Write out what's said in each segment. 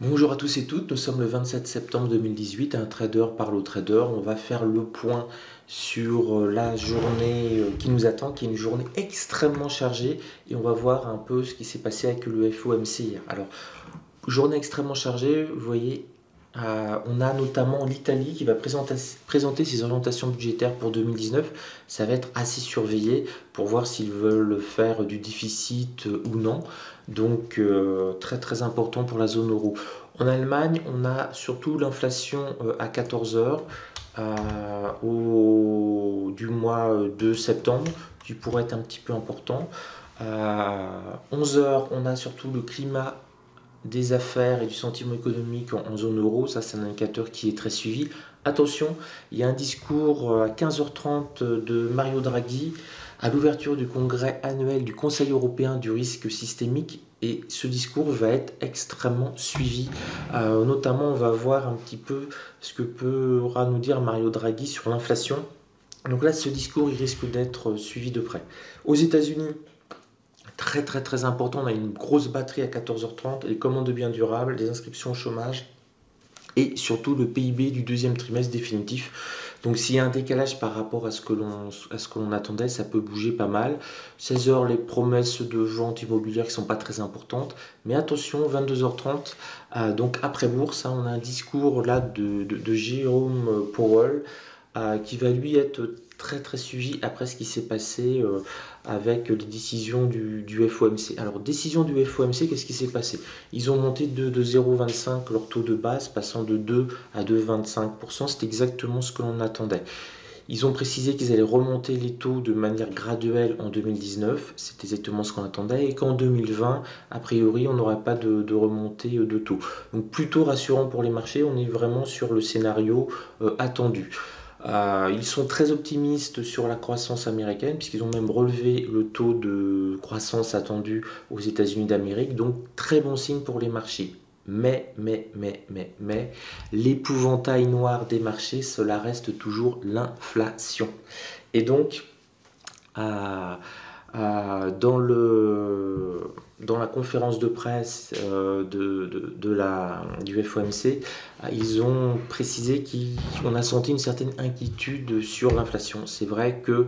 Bonjour à tous et toutes, nous sommes le 27 septembre 2018, un trader parle au trader. On va faire le point sur la journée qui nous attend, qui est une journée extrêmement chargée, et on va voir un peu ce qui s'est passé avec le FOMC hier. Alors, journée extrêmement chargée, vous voyez, on a notamment l'Italie qui va présenter ses orientations budgétaires pour 2019. Ça va être assez surveillé pour voir s'ils veulent faire du déficit ou non. Donc très très important pour la zone euro. En Allemagne, on a surtout l'inflation à 14 heures du mois de septembre, qui pourrait être un petit peu important. À 11 heures, on a surtout le climat des affaires et du sentiment économique en zone euro. Ça, c'est un indicateur qui est très suivi. Attention, il y a un discours à 15h30 de Mario Draghi à l'ouverture du congrès annuel du Conseil européen du risque systémique, et ce discours va être extrêmement suivi. Notamment, on va voir un petit peu ce que pourra nous dire Mario Draghi sur l'inflation. Donc là, ce discours, il risque d'être suivi de près. Aux États-Unis, très très très important, on a une grosse batterie à 14h30, les commandes de biens durables, les inscriptions au chômage et surtout le PIB du deuxième trimestre définitif. Donc s'il y a un décalage par rapport à ce que l'on attendait, ça peut bouger pas mal. 16 heures, les promesses de vente immobilière qui ne sont pas très importantes. Mais attention, 22h30, donc après bourse, on a un discours là de Jérôme Powell qui va lui être très très suivi après ce qui s'est passé avec les décisions du FOMC. Alors, décision du FOMC, qu'est-ce qui s'est passé? Ils ont monté de 0,25 leur taux de base, passant de 2 à 2,25%. C'est exactement ce que l'on attendait. Ils ont précisé qu'ils allaient remonter les taux de manière graduelle en 2019, c'est exactement ce qu'on attendait, et qu'en 2020, a priori, on n'aurait pas de remontée de taux. Donc plutôt rassurant pour les marchés, on est vraiment sur le scénario attendu. Ils sont très optimistes sur la croissance américaine, puisqu'ils ont même relevé le taux de croissance attendu aux États-Unis d'Amérique, donc très bon signe pour les marchés. Mais, l'épouvantail noir des marchés, cela reste toujours l'inflation. Et donc, dans la conférence de presse du FOMC, ils ont précisé qu'on a senti une certaine inquiétude sur l'inflation. C'est vrai que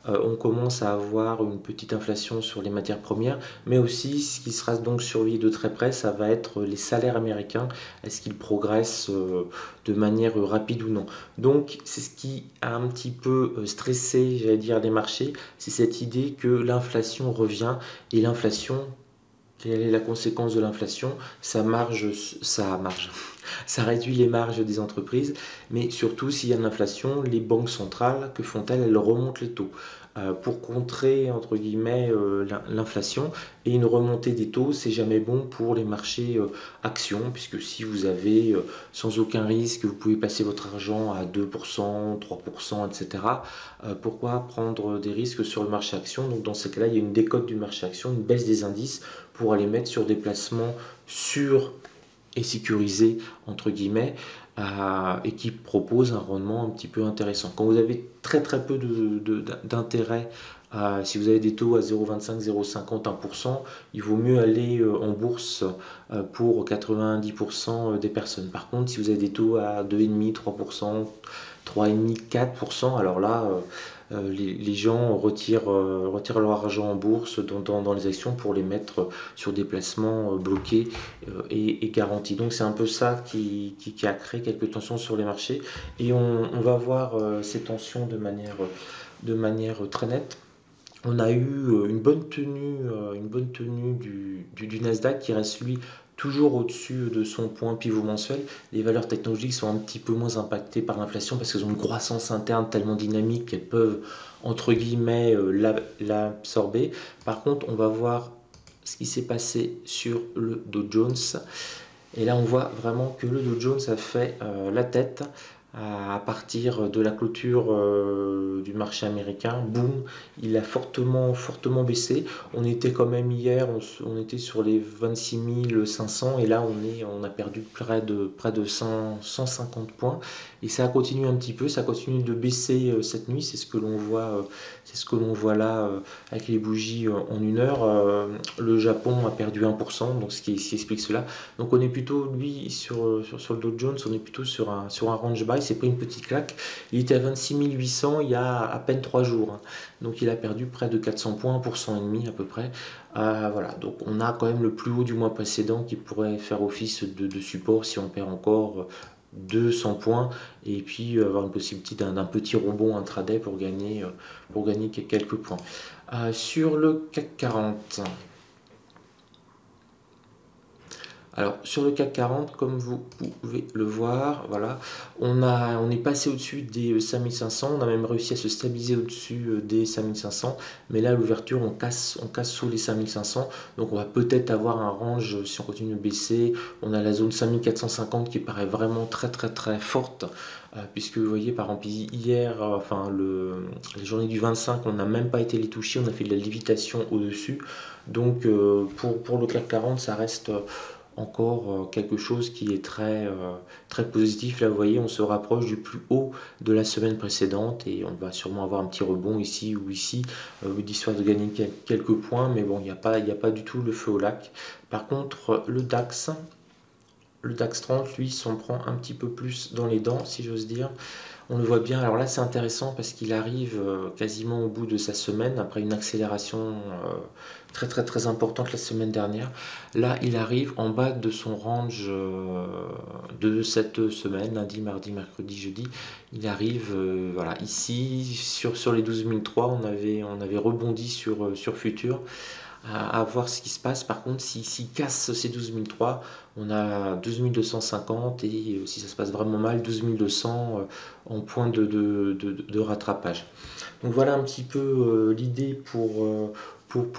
on commence à avoir une petite inflation sur les matières premières, mais aussi ce qui sera donc surveillé de très près, ça va être les salaires américains. Est-ce qu'ils progressent de manière rapide ou non? Donc c'est ce qui a un petit peu stressé, j'allais dire, les marchés, c'est cette idée que l'inflation revient, et l'inflation, quelle est la conséquence de l'inflation? Ça réduit les marges des entreprises, mais surtout s'il y a de l'inflation, les banques centrales, que font-elles? Elles remontent les taux pour contrer entre guillemets l'inflation, et une remontée des taux, c'est jamais bon pour les marchés actions, puisque si vous avez sans aucun risque, vous pouvez passer votre argent à 2%, 3%, etc. Pourquoi prendre des risques sur le marché action? Donc dans ces cas-là, il y a une décote du marché action, une baisse des indices pour aller mettre sur des placements sûrs et sécurisés entre guillemets, et qui propose un rendement un petit peu intéressant. Quand vous avez très très peu d'intérêt, si vous avez des taux à 0,25, 0,50, 1%, il vaut mieux aller en bourse pour 90% des personnes. Par contre, si vous avez des taux à 2,5, 3%, 3,5, 4%, alors là, les gens retirent leur argent en bourse dans les actions pour les mettre sur des placements bloqués et garantis. Donc c'est un peu ça qui a créé quelques tensions sur les marchés, et on va voir ces tensions de manière très nette. On a eu une bonne tenue du Nasdaq, qui reste lui toujours au-dessus de son point pivot mensuel. Les valeurs technologiques sont un petit peu moins impactées par l'inflation parce qu'elles ont une croissance interne tellement dynamique qu'elles peuvent entre guillemets l'absorber. Par contre, on va voir ce qui s'est passé sur le Dow Jones. Et là, on voit vraiment que le Dow Jones a fait la tête. à partir de la clôture du marché américain, boum, il a fortement baissé. On était quand même hier, on était sur les 26 500 et là on a perdu près de 150 points. Et ça continue un petit peu, ça continue de baisser cette nuit, c'est ce que l'on voit là avec les bougies en 1 heure. Le Japon a perdu 1%, donc ce qui explique cela. Donc on est plutôt, lui, sur le Dow Jones, on est plutôt sur un range buy, c'est pas une petite claque. Il était à 26 800 il y a à peine 3 jours, hein. Donc il a perdu près de 400 points, 1,5% à peu près. Voilà, donc on a quand même le plus haut du mois précédent qui pourrait faire office de support si on perd encore 200 points et puis avoir une possibilité d'un petit rebond intraday pour gagner quelques points. Sur le CAC 40. Alors sur le CAC 40, comme vous pouvez le voir, voilà, on est passé au-dessus des 5500, on a même réussi à se stabiliser au-dessus des 5500, mais là à l'ouverture on casse sous les 5500, donc on va peut-être avoir un range si on continue de baisser. On a la zone 5450 qui paraît vraiment très forte, puisque vous voyez par exemple hier, les journées du 25, on n'a même pas été les toucher, on a fait de la lévitation au-dessus, donc pour le CAC 40 ça reste encore quelque chose qui est très positif. Là, vous voyez, on se rapproche du plus haut de la semaine précédente et on va sûrement avoir un petit rebond ici ou ici, d'histoire de gagner quelques points, mais bon, il n'y a pas du tout le feu au lac. Par contre, le DAX 30, lui, s'en prend un petit peu plus dans les dents, si j'ose dire. On le voit bien. Alors là, c'est intéressant parce qu'il arrive quasiment au bout de sa semaine, après une accélération très importante la semaine dernière. Là, il arrive en bas de son range de cette semaine, lundi, mardi, mercredi, jeudi. Il arrive voilà, ici, sur les 12 003, on avait rebondi sur Futur. À voir ce qui se passe. Par contre, s'il casse ces 12 003, on a 12 250 et si ça se passe vraiment mal, 12 200 en point de rattrapage. Donc voilà un petit peu l'idée pour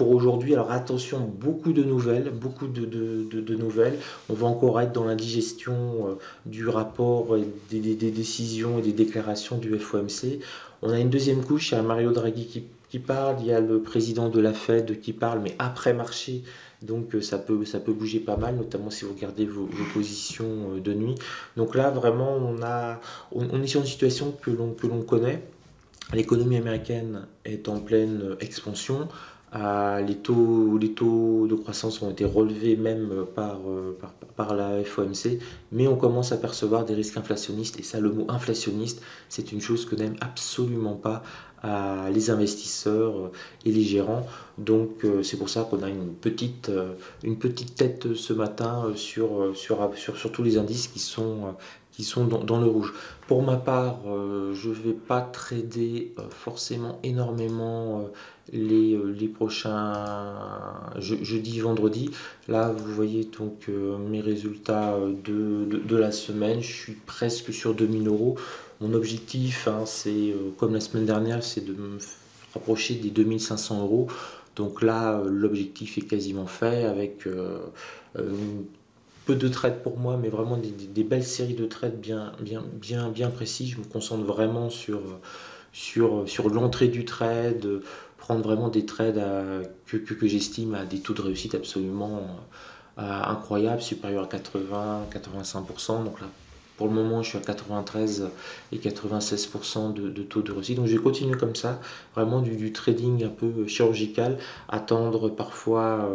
aujourd'hui. Alors attention, beaucoup de nouvelles, de nouvelles. On va encore être dans l'indigestion du rapport, et des décisions et des déclarations du FOMC. On a une deuxième couche, il y a Mario Draghi qui parle, il y a le président de la Fed qui parle, mais après marché, donc ça peut bouger pas mal, notamment si vous regardez vos positions de nuit. Donc là, vraiment, on est sur une situation que l'on connaît. L'économie américaine est en pleine expansion. Les taux de croissance ont été relevés même par la FOMC, mais on commence à percevoir des risques inflationnistes. Et ça, le mot inflationniste, c'est une chose que n'aiment absolument pas les investisseurs et les gérants. Donc c'est pour ça qu'on a une petite tête ce matin sur tous les indices qui sont dans le rouge. Pour ma part, je ne vais pas trader forcément énormément les prochains jeudi, vendredi. Là, vous voyez donc mes résultats de la semaine. Je suis presque sur 2 000 euros. Mon objectif, hein, c'est comme la semaine dernière, c'est de me rapprocher des 2 500 euros. Donc là, l'objectif est quasiment fait avec peu de trades pour moi, mais vraiment des belles séries de trades bien précis. Je me concentre vraiment sur l'entrée du trade, prendre vraiment des trades que j'estime à des taux de réussite absolument incroyables, supérieurs à 80-85%. Donc là, pour le moment, je suis à 93 et 96% de taux de réussite. Donc je vais continuer comme ça, vraiment du trading un peu chirurgical, attendre parfois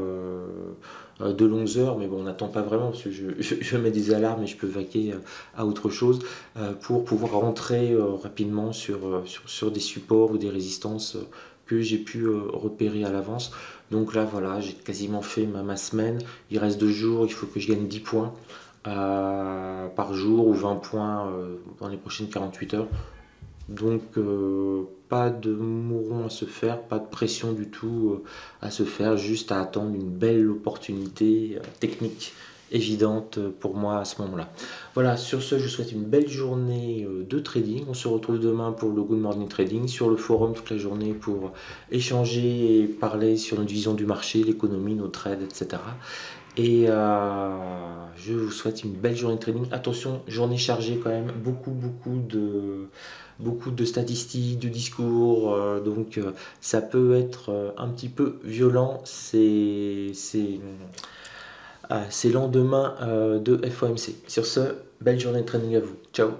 de longues heures, mais bon, on n'attend pas vraiment parce que je mets des alarmes et je peux vaquer à autre chose pour pouvoir rentrer rapidement sur des supports ou des résistances que j'ai pu repérer à l'avance. Donc là, voilà, j'ai quasiment fait ma semaine. Il reste 2 jours, il faut que je gagne 10 points par jour ou 20 points dans les prochaines 48 heures. Donc pas de mouron à se faire, pas de pression du tout à se faire, juste à attendre une belle opportunité technique évidente pour moi à ce moment-là. Voilà, sur ce, je vous souhaite une belle journée de trading. On se retrouve demain pour le Good Morning Trading sur le forum toute la journée pour échanger et parler sur notre vision du marché, l'économie, nos trades, etc. Et je vous souhaite une belle journée de trading. Attention, journée chargée quand même, beaucoup de statistiques, de discours, donc ça peut être un petit peu violent. C'est lendemain de FOMC. Sur ce, belle journée de trading à vous. Ciao.